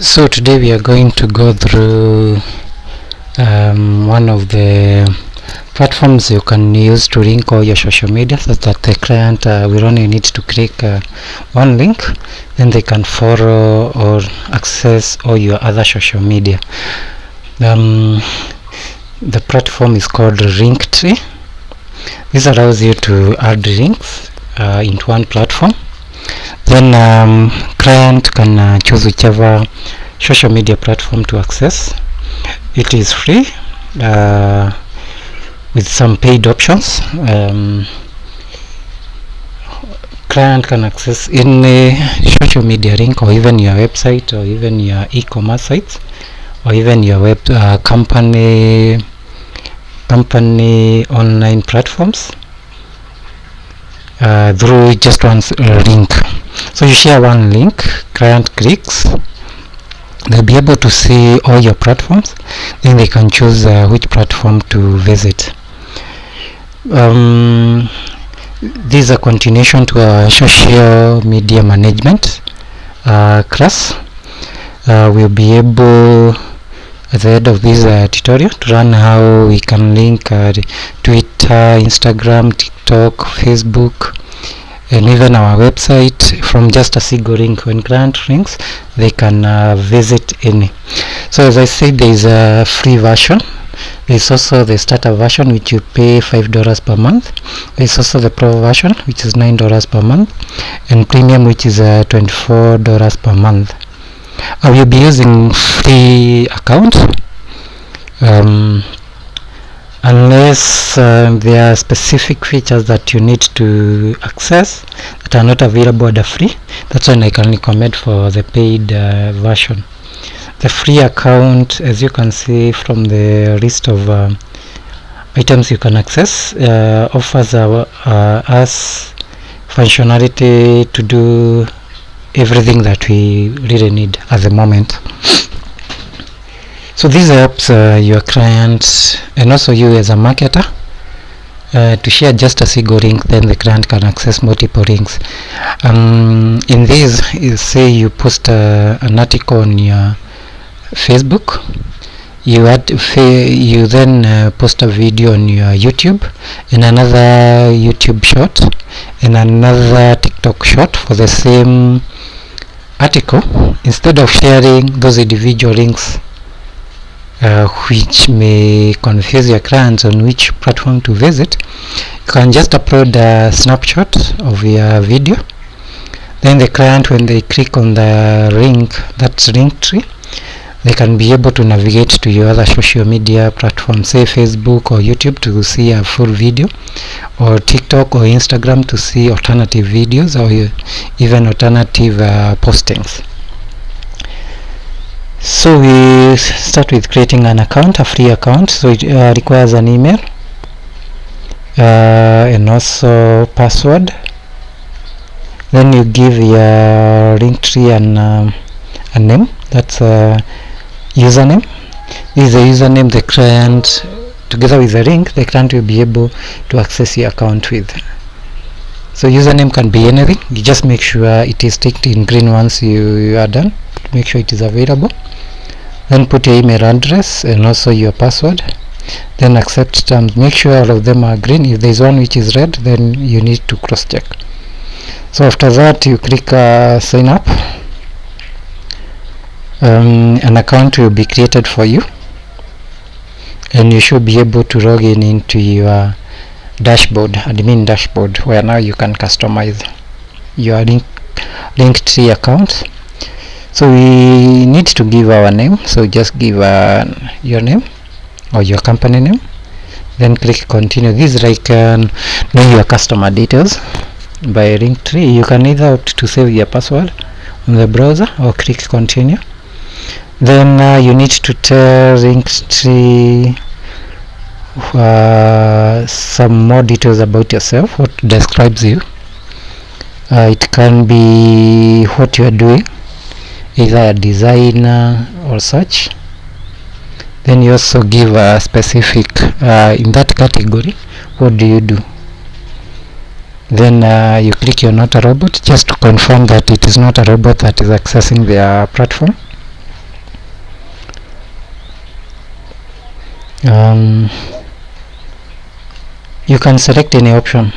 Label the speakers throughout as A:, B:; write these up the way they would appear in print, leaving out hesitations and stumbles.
A: So today we are going to go through one of the platforms you can use to link all your social media, so that the client will only need to click one link, then they can follow or access all your other social media. The platform is called Linktree. This allows you to add links into one platform. Then client can choose whichever social media platform to access. It is free with some paid options. Client can access any social media link, or even your website, or even your e-commerce sites, or even your web company online platforms through just one link. So you share one link, client clicks, they'll be able to see all your platforms, then they can choose which platform to visit. This is a continuation to our social media management class. We'll be able at the end of this tutorial to learn how we can link Twitter, Instagram, TikTok, Facebook, and even our website from just a single link. When client links, they can visit any. So as I said, there is a free version. There is also the starter version, which you pay $5 per month. There is also the pro version, which is $9 per month, and premium, which is $24 per month. I will be using free account unless there are specific features that you need to access that are not available at the free. That's when I can recommend for the paid version. The free account, as you can see from the list of items you can access, offers us functionality to do everything that we really need at the moment. So this helps your clients and also you as a marketer to share just a single link, then the client can access multiple links. In this, say you post an article on your Facebook, you then post a video on your YouTube, and another YouTube short, and another TikTok short for the same article. Instead of sharing those individual links, which may confuse your clients on which platform to visit, you can just upload a snapshot of your video. Then the client, when they click on the link, that's Linktree, they can be able to navigate to your other social media platforms, say Facebook or YouTube, to see a full video, or TikTok or Instagram to see alternative videos, or even alternative postings. So we start with creating an account, a free account. So it requires an email and also password. Then you give your Linktree a name, that's a username. This is a username the client, together with the link, the client will be able to access your account with. So username can be anything, you just make sure it is ticked in green once you are done, make sure it is available. Then put your email address and also your password, then accept terms, make sure all of them are green. If there is one which is red, then you need to cross check. So after that, you click sign up. An account will be created for you, and you should be able to log in into your dashboard, admin dashboard, where now you can customize your Linktree account. So we need to give our name, so just give your name or your company name, then click continue. This is like know your customer details by Linktree. You can either opt to save your password on the browser or click continue. Then you need to tell Linktree some more details about yourself, what describes you. It can be what you are doing, either a designer or such. Then you also give a specific in that category, what do you do. Then you click you're not a robot, just to confirm that it is not a robot that is accessing their platform. you can select any option.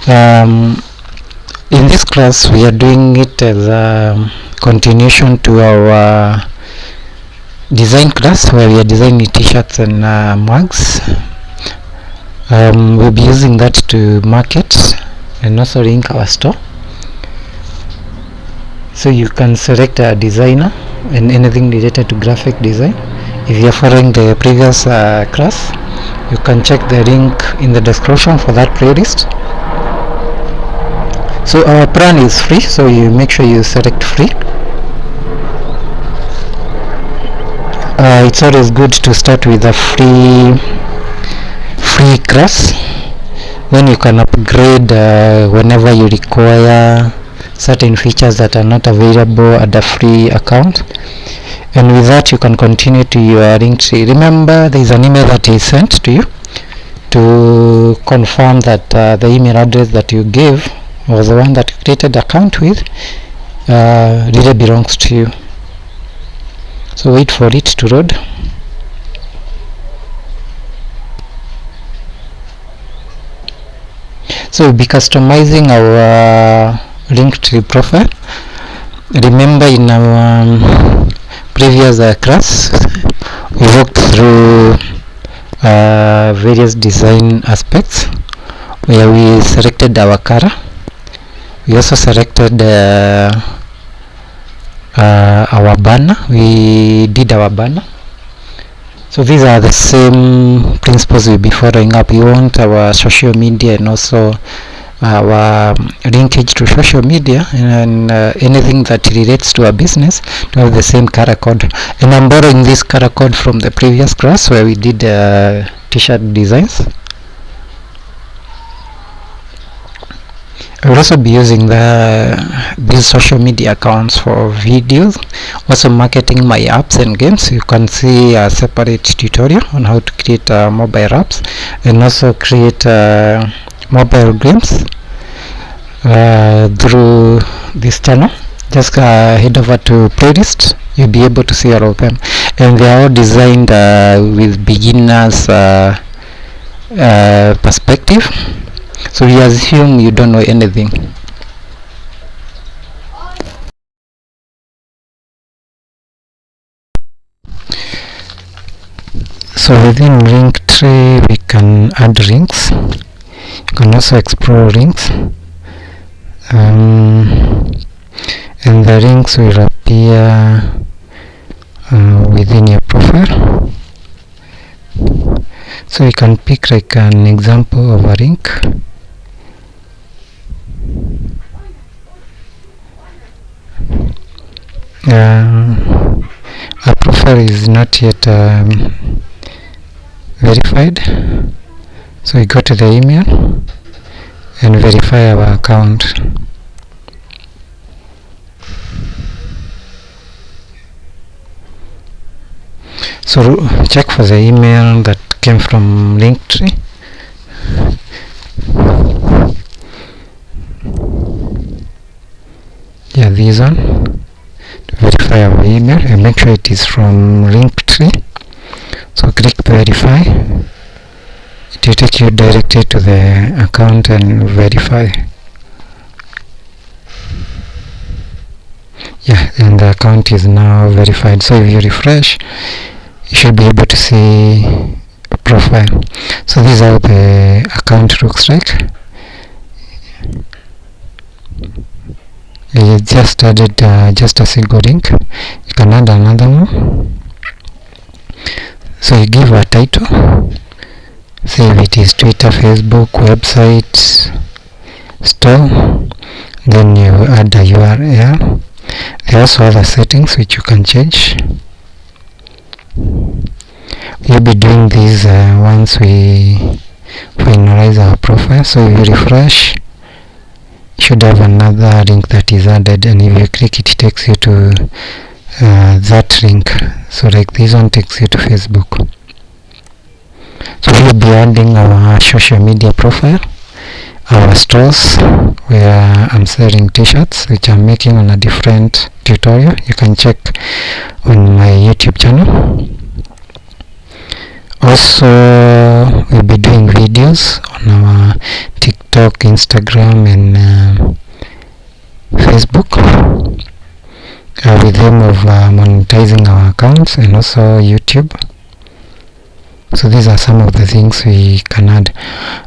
A: In this class we are doing it as a continuation to our design class, where we are designing t-shirts and mugs. We'll be using that to market and also link our store. So you can select a designer and anything related to graphic design. If you are following the previous class, you can check the link in the description for that playlist. So our plan is free, so you make sure you select free. It's always good to start with a free class, then you can upgrade whenever you require certain features that are not available at the free account. And with that you can continue to your Linktree. Remember, there is an email that is sent to you to confirm that the email address that you gave, or the one that you created the account with, really belongs to you. So wait for it to load. So we'll be customizing our Linktree profile. Remember, in our previous class we walked through various design aspects, where we selected our color. We also selected our banner. We did our banner. So these are the same principles we'll be following up. We want our social media and also our linkage to social media and anything that relates to our business to have the same color code. And I'm borrowing this color code from the previous class where we did t-shirt designs. I will also be using these social media accounts for videos, also marketing my apps and games. You can see a separate tutorial on how to create mobile apps and also create mobile games through this channel. Just head over to playlist, you'll be able to see all of them, and they are all designed with beginners perspective. So we assume you don't know anything. So within Linktree we can add links. You can also explore links, and the links will appear within your profile. So you can pick like an example of a link. Our profile is not yet verified, so we go to the email and verify our account. So check for the email that came from Linktree. Yeah, this one. To verify our email and make sure it is from Linktree. So click verify. It will take you directly to the account and verify. Yeah, and the account is now verified. So if you refresh, you should be able to see a profile. So this is how the account looks like. You just added just a single link. You can add another one. So you give a title, say if it is Twitter, Facebook, website, store, then you add a URL. There are also other settings which you can change. We'll be doing these once we finalize our profile. So if you refresh, you should have another link that is added, and if you click it takes you to that link. So like this one takes you to Facebook. So we'll be adding our social media profile, our stores where I'm selling t-shirts, which I'm making on a different tutorial. You can check on my YouTube channel. Also, we'll be doing videos on our TikTok, Instagram, and Facebook with the aim of monetizing our accounts, and also YouTube. So these are some of the things we can add.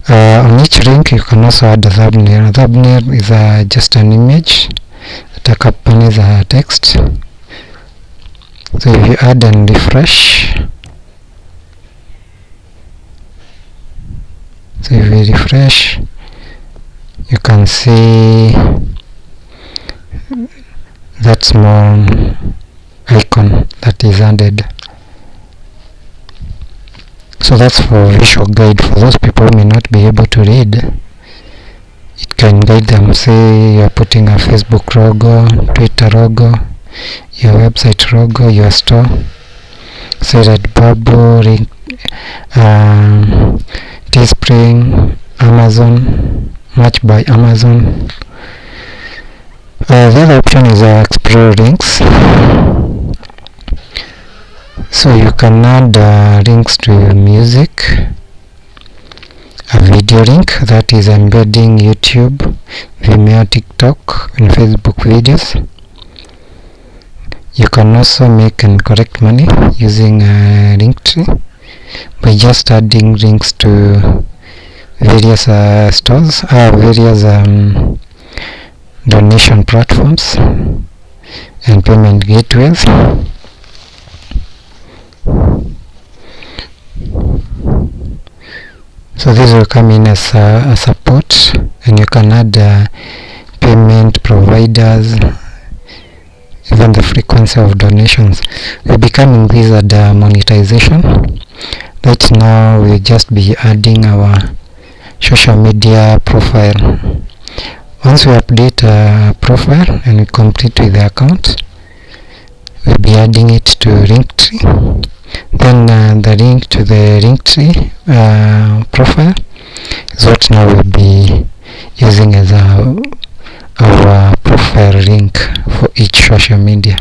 A: On each link you can also add a thumbnail. A thumbnail is just an image that accompanies a text. So if you add and refresh, you can see that small icon that is added. So that's for visual guide for those people who may not be able to read. It can guide them. Say you're putting a Facebook logo, Twitter logo, your website logo, your store. Say Redbubble, Teespring, Amazon, Match by Amazon. The other option is explore links. So you can add links to music, a video link that is embedding YouTube, Vimeo, TikTok, and Facebook videos. You can also make and collect money using Linktree by just adding links to various stores, various donation platforms and payment gateways. So this will come in as a support, and you can add payment providers, even the frequency of donations. We'll be coming this at monetization. Right now we'll just be adding our social media profile. Once we update a profile and we complete with the account, we'll be adding it to Linktree. Then the link to the Linktree profile is what now we'll be using as our profile link for each social media.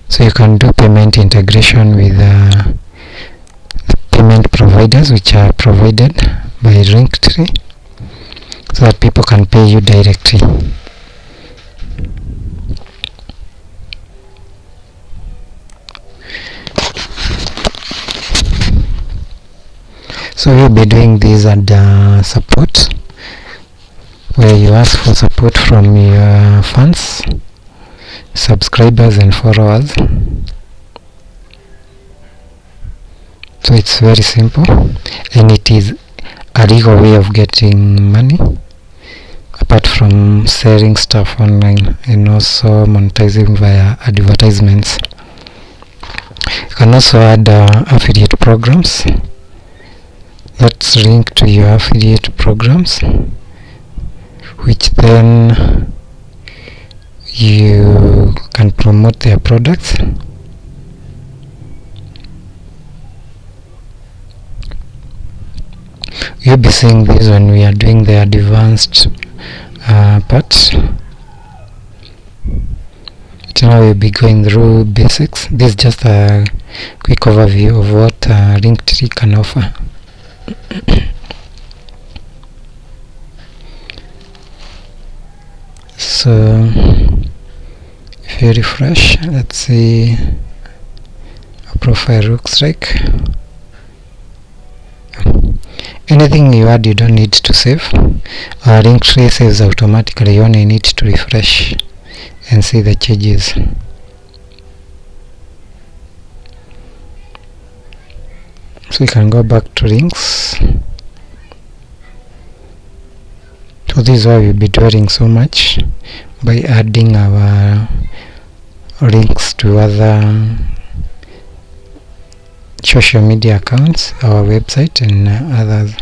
A: So you can do payment integration with the payment providers which are provided by Linktree, so that people can pay you directly. So we'll be doing this at support, where you ask for support from your fans, subscribers and followers. So it's very simple, and it is a legal way of getting money apart from selling stuff online and also monetizing via advertisements. You can also add affiliate programs. Let's link to your affiliate programs, which then you can promote their products. You'll be seeing this when we are doing the advanced parts. Now we'll be going through basics. This is just a quick overview of what Linktree can offer. So if you refresh, let's see how profile looks like. Anything you add you don't need to save. Linktree saves automatically. You only need to refresh and see the changes. So we can go back to links. So this is why we'll be dwelling so much, by adding our links to other social media accounts, our website and others.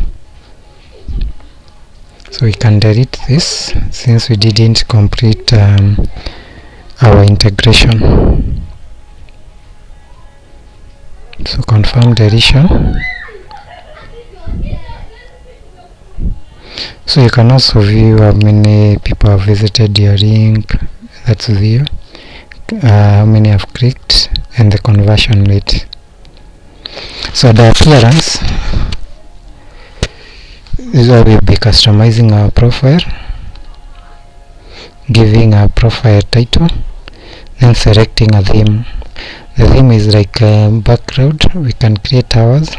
A: So we can delete this since we didn't complete our integration. So confirm deletion. So you can also view how many people have visited your link. That's view, how many have clicked, and the conversion rate. So the appearance is where we'll be customizing our profile, giving a profile title, then selecting a theme. The theme is like a background. We can create ours,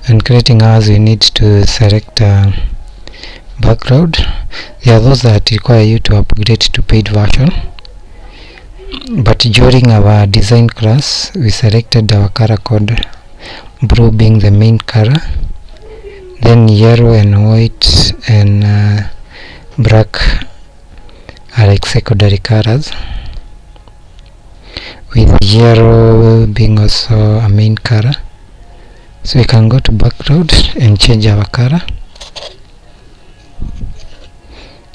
A: and creating ours we need to select a background. There are those that require you to upgrade to paid version, but during our design class we selected our color code, blue being the main color, then yellow and white and black are like secondary colors, with yellow being also a main color. So we can go to background and change our color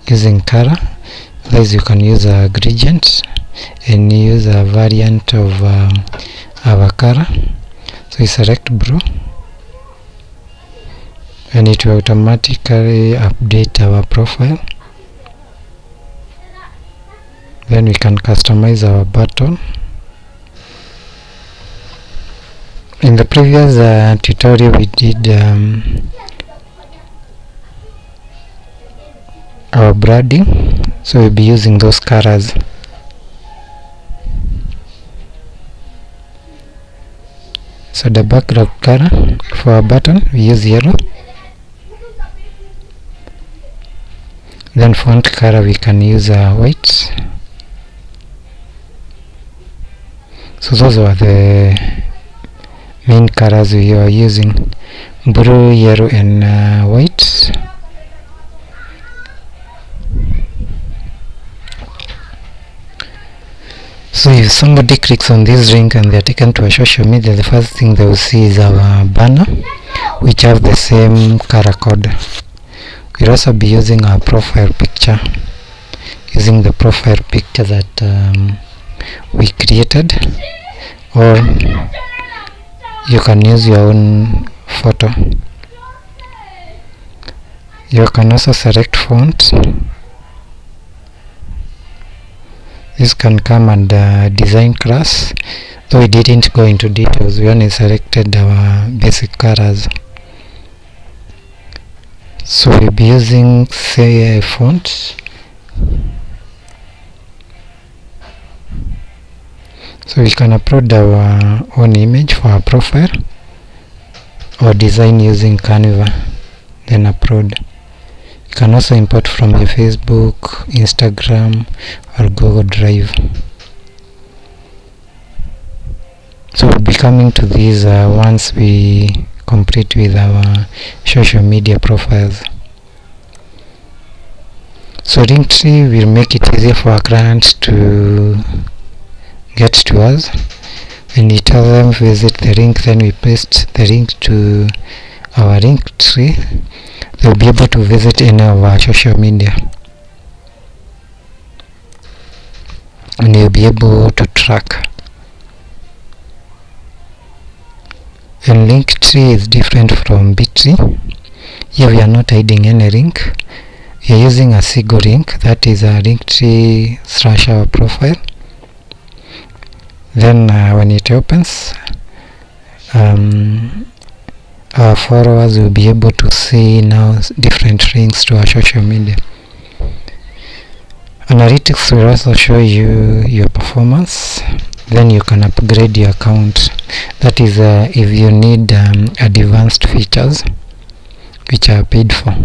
A: using color. Otherwise you can use a gradient and use a variant of our color. So we select blue and it will automatically update our profile. Then we can customize our button. In the previous tutorial we did our branding, so we'll be using those colors. So the background color for our button we use yellow. Then font color we can use white. So those are the main colors we are using: blue, yellow and white. So if somebody clicks on this link and they are taken to a social media, the first thing they will see is our banner, which have the same color code. We'll also be using our profile picture, using the profile picture that we created, or you can use your own photo. You can also select font. This can come under design class, though we didn't go into details. We only selected our basic colors. So we'll be using, say, a font. So we can upload our own image for our profile, or design using Canva, then upload. You can also import from your Facebook, Instagram or Google Drive. So we'll be coming to these once we complete with our social media profiles. So Linktree will make it easier for our clients to get to us. When we tell them visit the link, then we paste the link to our Linktree. They'll be able to visit any of our social media, and you'll be able to track. And Linktree is different from Bitree. Here we are not hiding any link. We are using a single link, that is a Linktree / our profile. Then when it opens, our followers will be able to see now different links to our social media. Analytics will also show you your performance. Then you can upgrade your account. That is if you need advanced features which are paid for.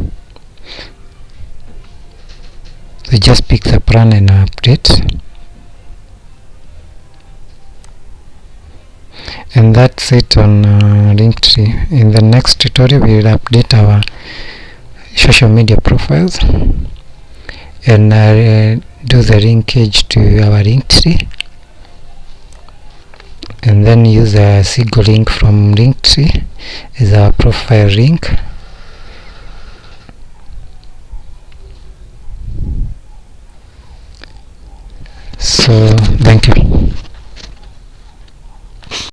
A: So just pick the plan and update. And that's it on Linktree. In the next tutorial we will update our social media profiles and do the linkage to our Linktree, and then use a single link from Linktree as our profile link. So thank you.